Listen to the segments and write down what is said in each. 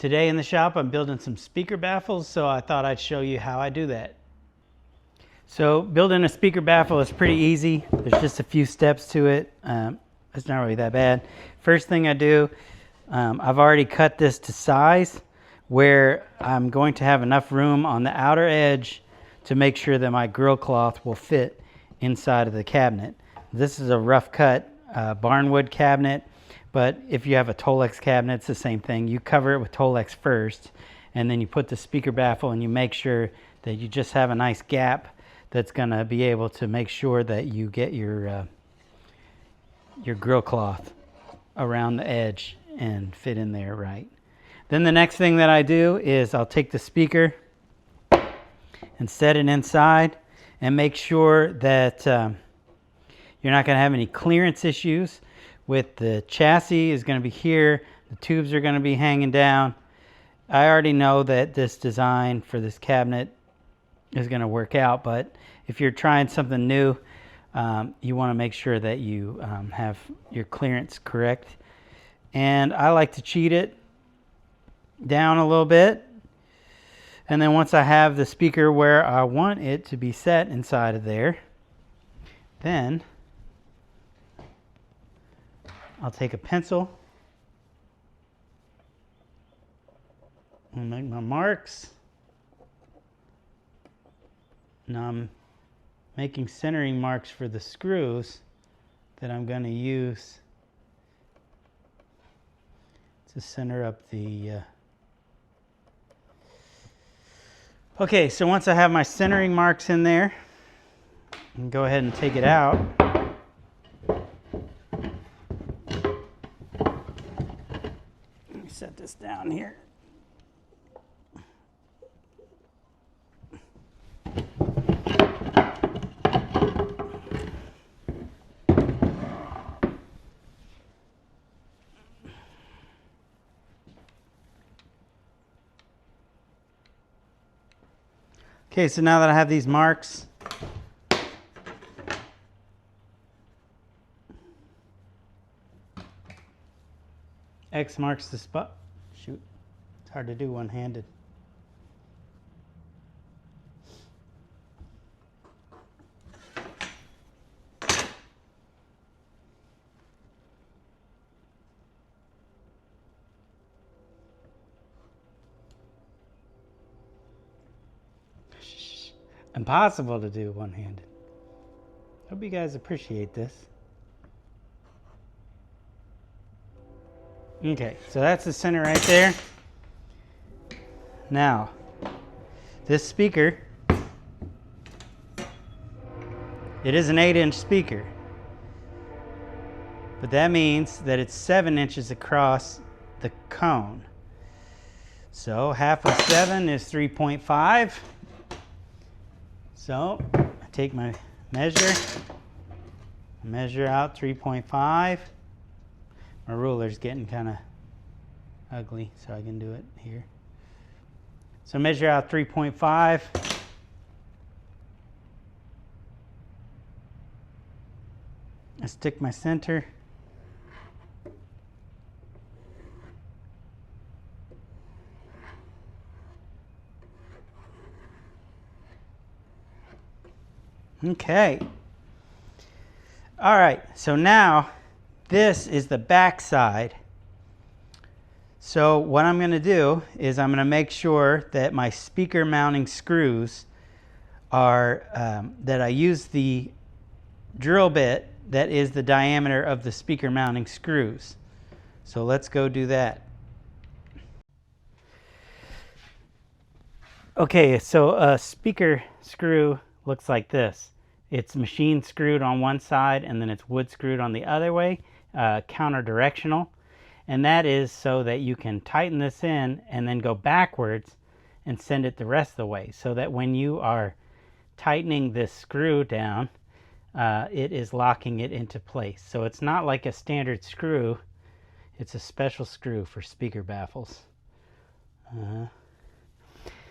Today in the shop I'm building some speaker baffles, so I thought I'd show you how I do that. So building a speaker baffle is pretty easy. There's just a few steps to it. It's not really that bad. First thing I do, I've already cut this to size where I'm going to have enough room on the outer edge to make sure that my grill cloth will fit inside of the cabinet. This is a rough cut barnwood cabinet, but if you have a Tolex cabinet, it's the same thing. You cover it with Tolex first, and then you put the speaker baffle and you make sure that you just have a nice gap that's going to be able to make sure that you get your grill cloth around the edge and fit in there right. Then the next thing that I do is I'll take the speaker and set it inside and make sure that you're not going to have any clearance issues. With the chassis is going to be here, the tubes are going to be hanging down. I already know that this design for this cabinet is going to work out, but if you're trying something new, you want to make sure that you have your clearance correct. And I like to cheat it down a little bit, and then once I have the speaker where I want it to be set inside of there, then I'll take a pencil and make my marks. Now I'm making centering marks for the screws that I'm going to use to center up the Okay, so once I have my centering marks in there, I can go ahead and take it out. Let me set this down here. Okay, so now that I have these marks, X marks the spot. Shoot, it's hard to do one-handed. Impossible to do one-handed. Hope you guys appreciate this. Okay, so that's the center right there. Now, this speaker, it is an 8-inch speaker, but that means that it's 7 inches across the cone. So half of 7 is 3.5. So I take my measure out 3.5. My ruler's getting kind of ugly, so I can do it here. So measure out 3.5. I stick my center. Okay. All right, so now this is the back side. So what I'm going to do is I'm going to make sure that my speaker mounting screws are, that I use the drill bit that is the diameter of the speaker mounting screws. So let's go do that. Okay, so a speaker screw looks like this. It's machine screwed on one side and then it's wood screwed on the other way, counter directional. And that is so that you can tighten this in and then go backwards and send it the rest of the way, so that when you are tightening this screw down, it is locking it into place. So it's not like a standard screw, it's a special screw for speaker baffles.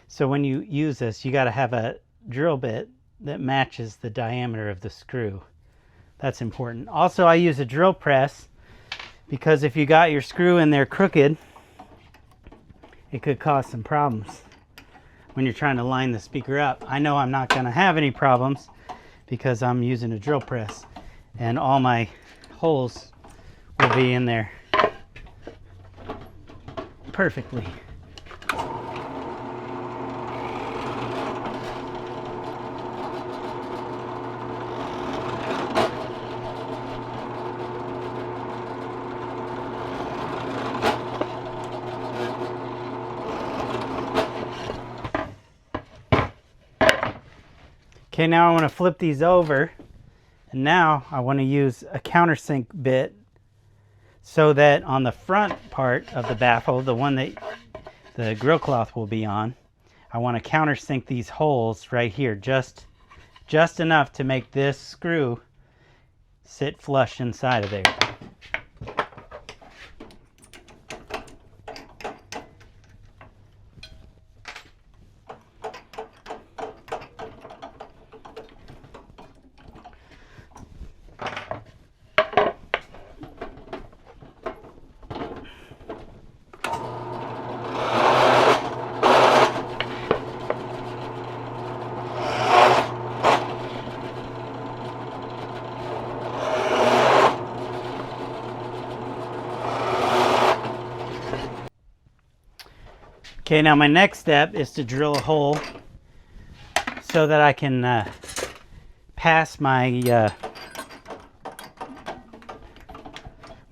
So when you use this, you got to have a drill bit that matches the diameter of the screw. That's important. Also, I use a drill press because if you got your screw in there crooked it could cause some problems when you're trying to line the speaker up. I know I'm not going to have any problems because I'm using a drill press and all my holes will be in there perfectly. Okay, now I want to flip these over, and now I want to use a countersink bit so that on the front part of the baffle, the one that the grill cloth will be on, I want to countersink these holes right here, just enough to make this screw sit flush inside of there. Okay, now my next step is to drill a hole so that I can pass my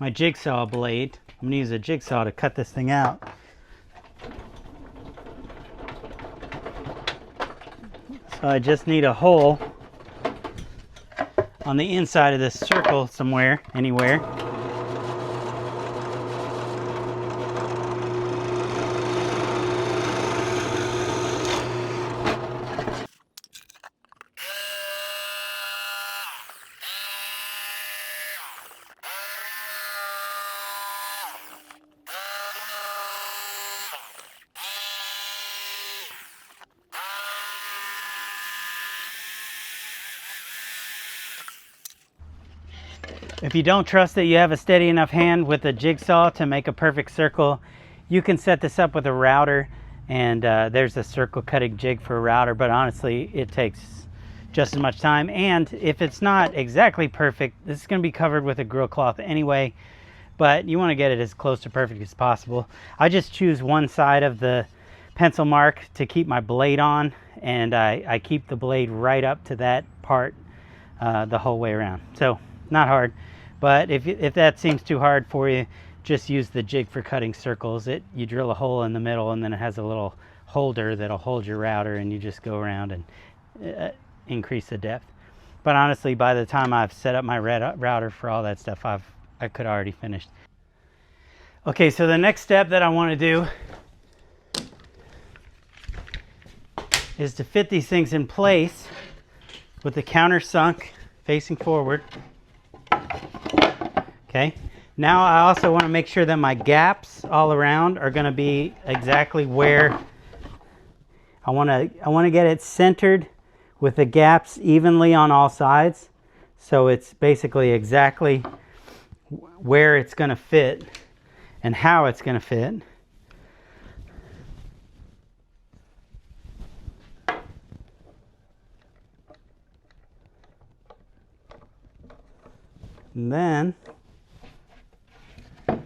my jigsaw blade. I'm going to use a jigsaw to cut this thing out. So I just need a hole on the inside of this circle somewhere, anywhere. If you don't trust that you have a steady enough hand with a jigsaw to make a perfect circle, you can set this up with a router, and there's a circle cutting jig for a router, but honestly it takes just as much time. And if it's not exactly perfect, this is going to be covered with a grill cloth anyway, but you want to get it as close to perfect as possible. I just choose one side of the pencil mark to keep my blade on, and I keep the blade right up to that part the whole way around. So not hard, but if that seems too hard for you, just use the jig for cutting circles. You drill a hole in the middle, and then it has a little holder that'll hold your router, and you just go around and increase the depth. But honestly, by the time I've set up my router for all that stuff, I could already finished. Okay, so the next step that I want to do is to fit these things in place with the counter sunk facing forward. Okay, now I also want to make sure that my gaps all around are going to be exactly where I want to get it centered with the gaps evenly on all sides, so it's basically exactly where it's going to fit and how it's going to fit. And then I'm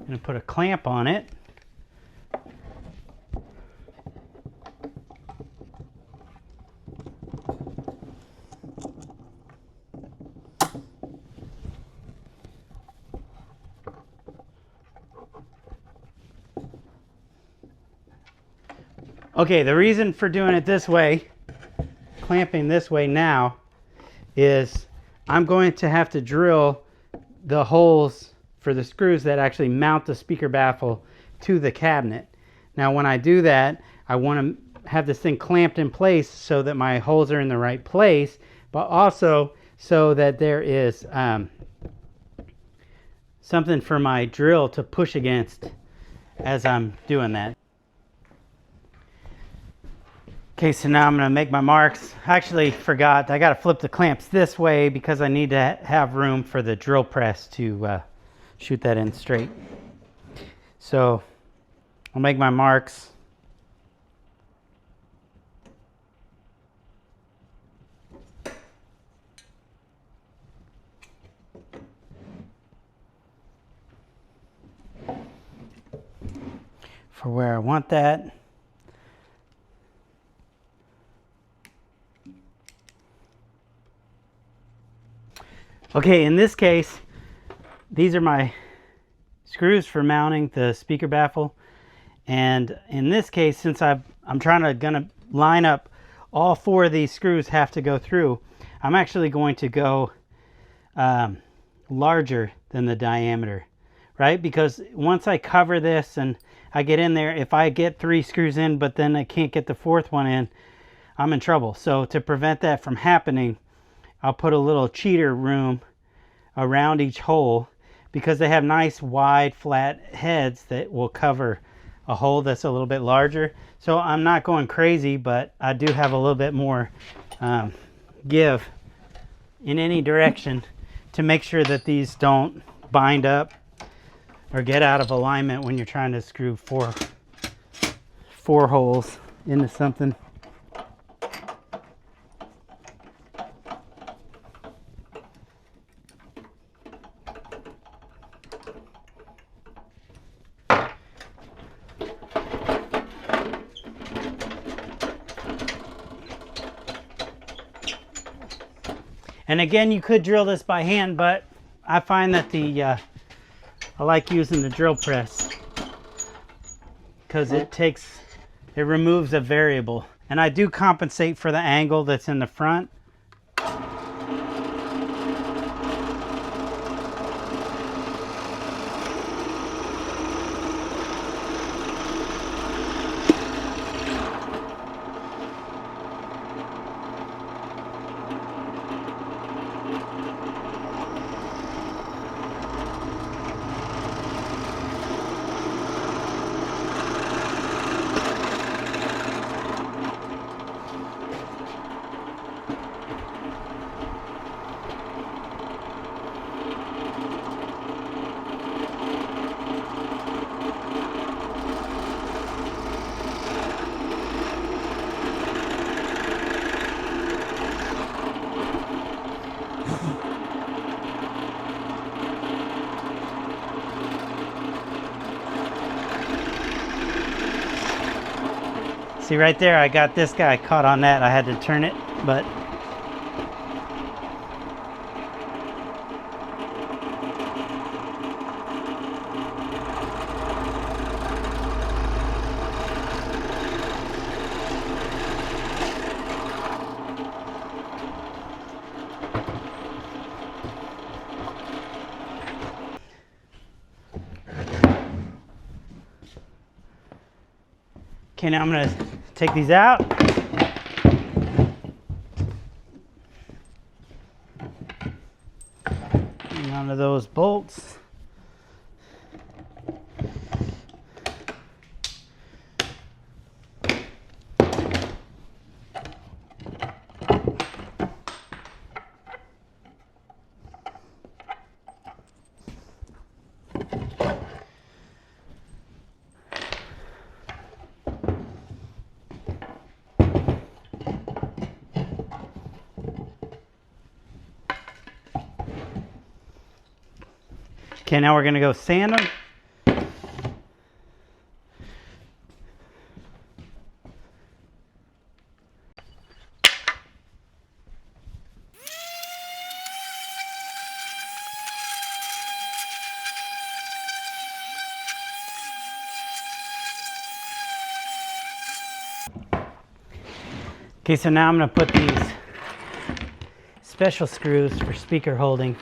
going to put a clamp on it. Okay, the reason for doing it this way, clamping this way now, is I'm going to have to drill the holes for the screws that actually mount the speaker baffle to the cabinet. Now when I do that, I want to have this thing clamped in place so that my holes are in the right place, but also so that there is something for my drill to push against as I'm doing that. Okay, so now I'm going to make my marks. I actually forgot, I got to flip the clamps this way because I need to have room for the drill press to shoot that in straight. So I'll make my marks. For where I want that. Okay, in this case, these are my screws for mounting the speaker baffle. And in this case, since I'm gonna line up all 4 of these screws have to go through, I'm actually going to go larger than the diameter, right? Because once I cover this and I get in there, if I get 3 screws in but then I can't get the 4th one in, I'm in trouble. So to prevent that from happening, I'll put a little cheater room around each hole, because they have nice wide flat heads that will cover a hole that's a little bit larger. So I'm not going crazy, but I do have a little bit more give in any direction to make sure that these don't bind up or get out of alignment when you're trying to screw four holes into something. And again, you could drill this by hand, but I find that I like using the drill press because it removes a variable. And I do compensate for the angle that's in the front. See right there, I got this guy caught on that. I had to turn it, but okay, now I'm going to take these out. And onto those bolts. Okay, now we're going to go sand them. Okay, so now I'm going to put these special screws for speaker holding.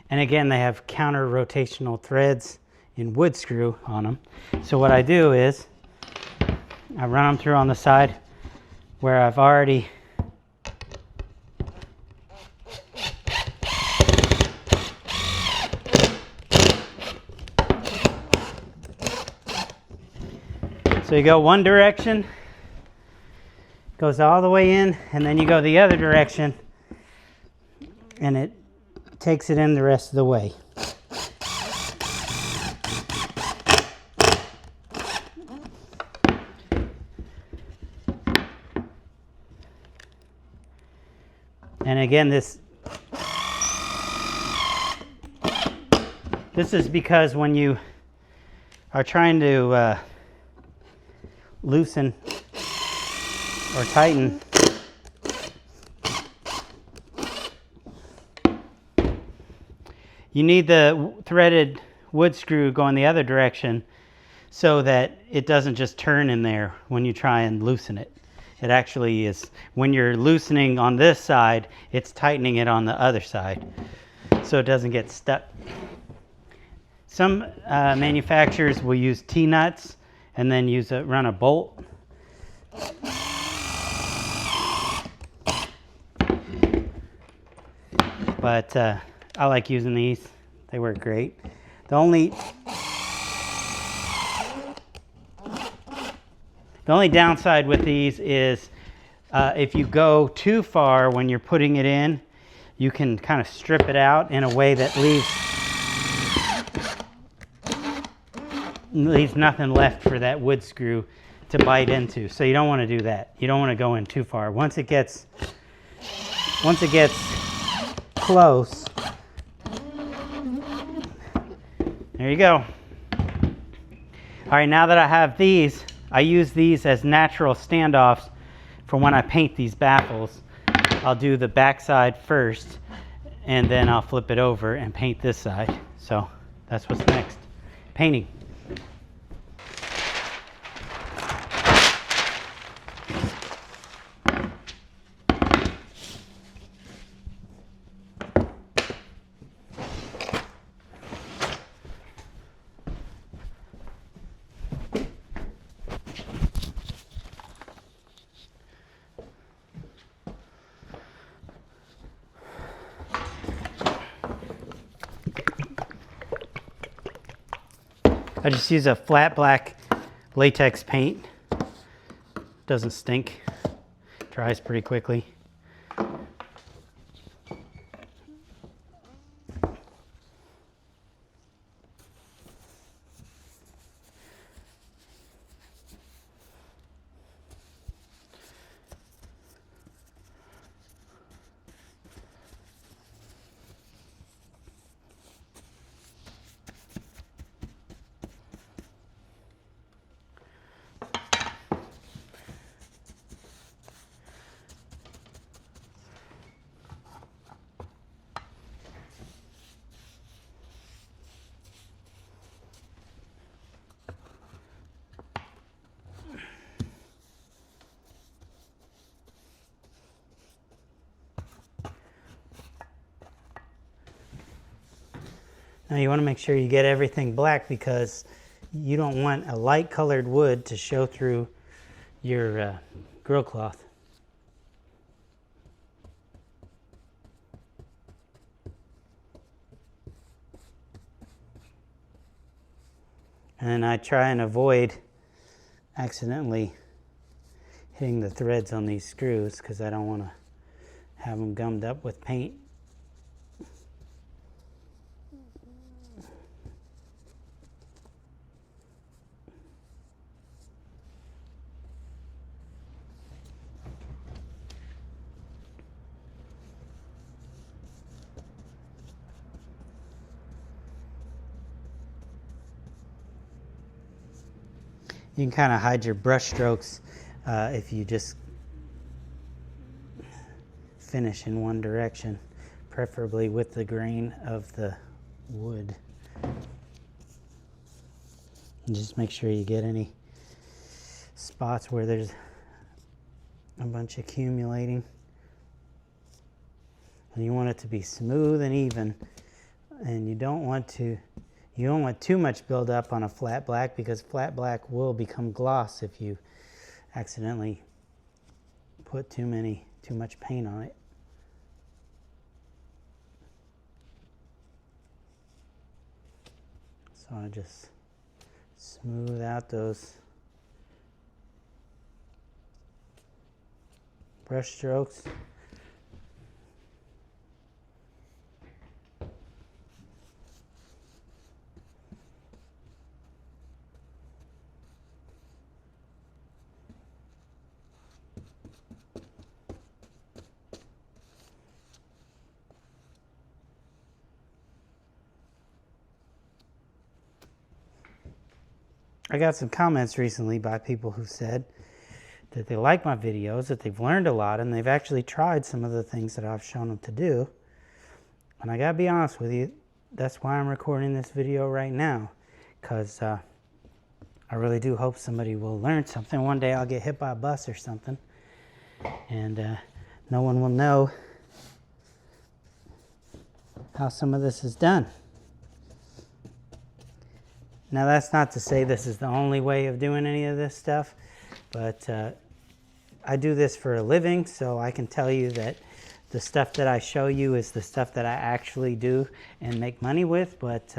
And again, they have counter rotational threads in wood screw on them. So what I do is I run them through on the side where I've already so you go one direction, goes all the way in, and then you go the other direction, and it takes it in the rest of the way. And again, this is because when you are trying to loosen or tighten, you need the threaded wood screw going the other direction so that it doesn't just turn in there when you try and loosen it. It actually is, when you're loosening on this side, it's tightening it on the other side so it doesn't get stuck. Some manufacturers will use T-nuts and then run a bolt. But I like using these. They work great. The only downside with these is if you go too far when you're putting it in, you can kind of strip it out in a way that leaves nothing left for that wood screw to bite into. So you don't want to do that. You don't want to go in too far. Once it gets close, there you go. All right, now that I have these, I use these as natural standoffs for when I paint these baffles. I'll do the back side first, and then I'll flip it over and paint this side. So that's what's next. Painting. I just use a flat black latex paint. Doesn't stink. Dries pretty quickly. Now you want to make sure you get everything black because you don't want a light colored wood to show through your grill cloth. And I try and avoid accidentally hitting the threads on these screws because I don't want to have them gummed up with paint. You can kind of hide your brush strokes if you just finish in one direction, preferably with the grain of the wood. And just make sure you get any spots where there's a bunch accumulating. And you want it to be smooth and even, and you don't want too much buildup on a flat black because flat black will become gloss if you accidentally put too much paint on it. So I just smooth out those brush strokes. I got some comments recently by people who said that they like my videos, that they've learned a lot, and they've actually tried some of the things that I've shown them to do. And I gotta be honest with you, that's why I'm recording this video right now, because I really do hope somebody will learn something. One day I'll get hit by a bus or something, and no one will know how some of this is done. Now, that's not to say this is the only way of doing any of this stuff, but I do this for a living, so I can tell you that the stuff that I show you is the stuff that I actually do and make money with, but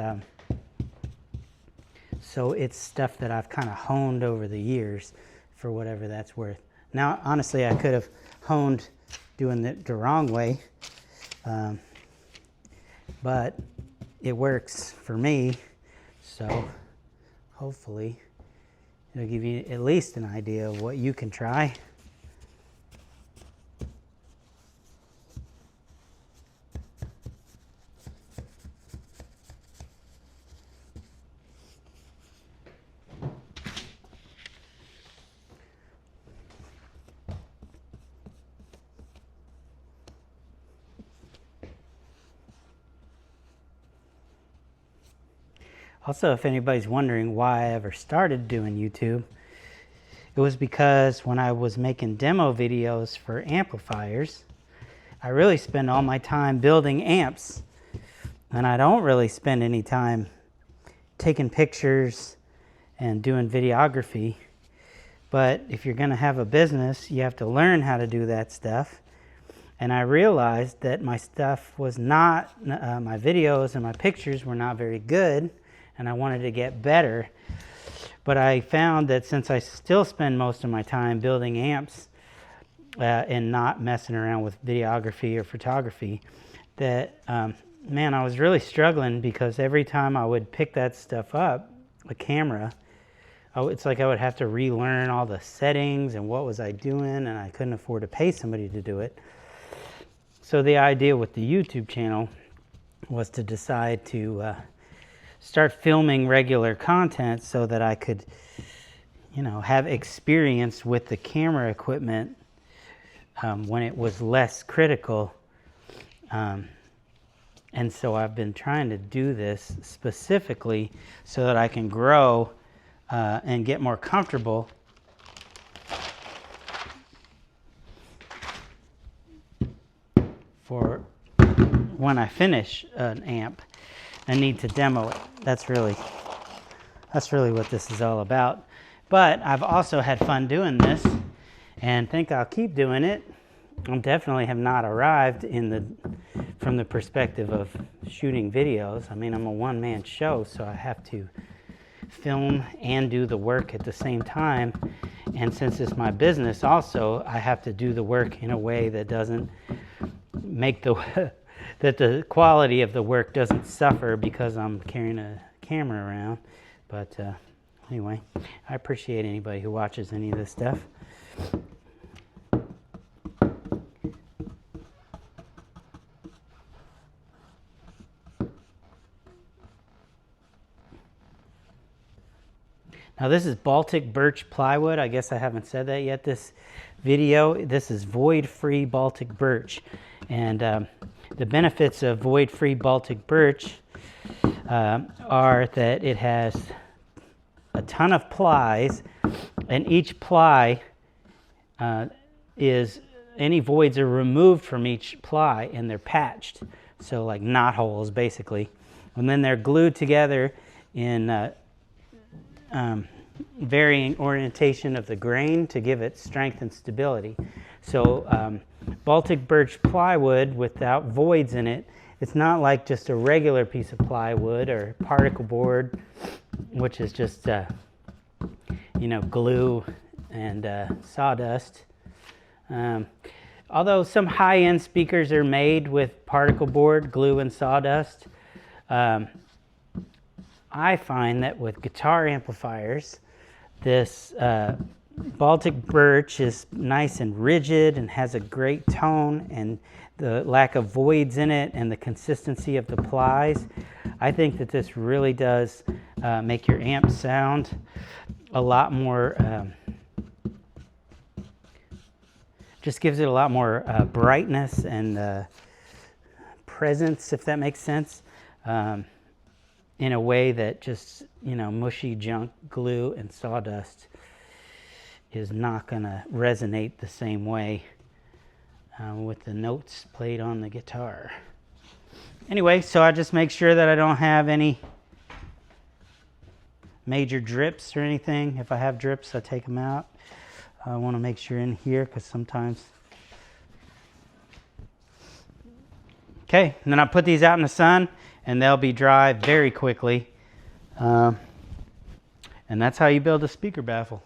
so it's stuff that I've kind of honed over the years for whatever that's worth. Now, honestly, I could have honed doing it the wrong way, but it works for me, so hopefully it'll give you at least an idea of what you can try. Also, if anybody's wondering why I ever started doing YouTube, it was because when I was making demo videos for amplifiers, I really spend all my time building amps, and I don't really spend any time taking pictures and doing videography. But if you're going to have a business, you have to learn how to do that stuff. And I realized that my stuff was not, my videos and my pictures were not very good, and I wanted to get better. But I found that since I still spend most of my time building amps and not messing around with videography or photography, that, man, I was really struggling, because every time I would pick that stuff up, a camera, it's like I would have to relearn all the settings and what was I doing, and I couldn't afford to pay somebody to do it. So the idea with the YouTube channel was to decide to start filming regular content so that I could, you know, have experience with the camera equipment when it was less critical. And so I've been trying to do this specifically so that I can grow and get more comfortable for when I finish an amp and need to demo it. That's really what this is all about. But I've also had fun doing this and think I'll keep doing it. I definitely have not arrived from the perspective of shooting videos. I mean, I'm a one-man show, so I have to film and do the work at the same time. And since it's my business also, I have to do the work in a way that doesn't make that the quality of the work doesn't suffer because I'm carrying a camera around. But anyway, I appreciate anybody who watches any of this stuff. Now this is Baltic birch plywood. I guess I haven't said that yet this is void-free Baltic birch. And the benefits of void-free Baltic birch are that it has a ton of plys, and each ply any voids are removed from each ply, and they're patched, so like knot holes basically, and then they're glued together in varying orientation of the grain to give it strength and stability. So Baltic birch plywood without voids in it, it's not like just a regular piece of plywood or particle board, which is just glue and sawdust. Although some high-end speakers are made with particle board, glue, and sawdust, I find that with guitar amplifiers, this Baltic birch is nice and rigid and has a great tone, and the lack of voids in it and the consistency of the plies, I think that this really does make your amp sound a lot more, just gives it a lot more brightness and presence, if that makes sense, in a way that just, you know, mushy junk glue and sawdust is not going to resonate the same way with the notes played on the guitar. Anyway, so I just make sure that I don't have any major drips or anything. If I have drips, I take them out. I want to make sure in here, because sometimes. Okay, and then I put these out in the sun and they'll be dry very quickly. And that's how you build a speaker baffle.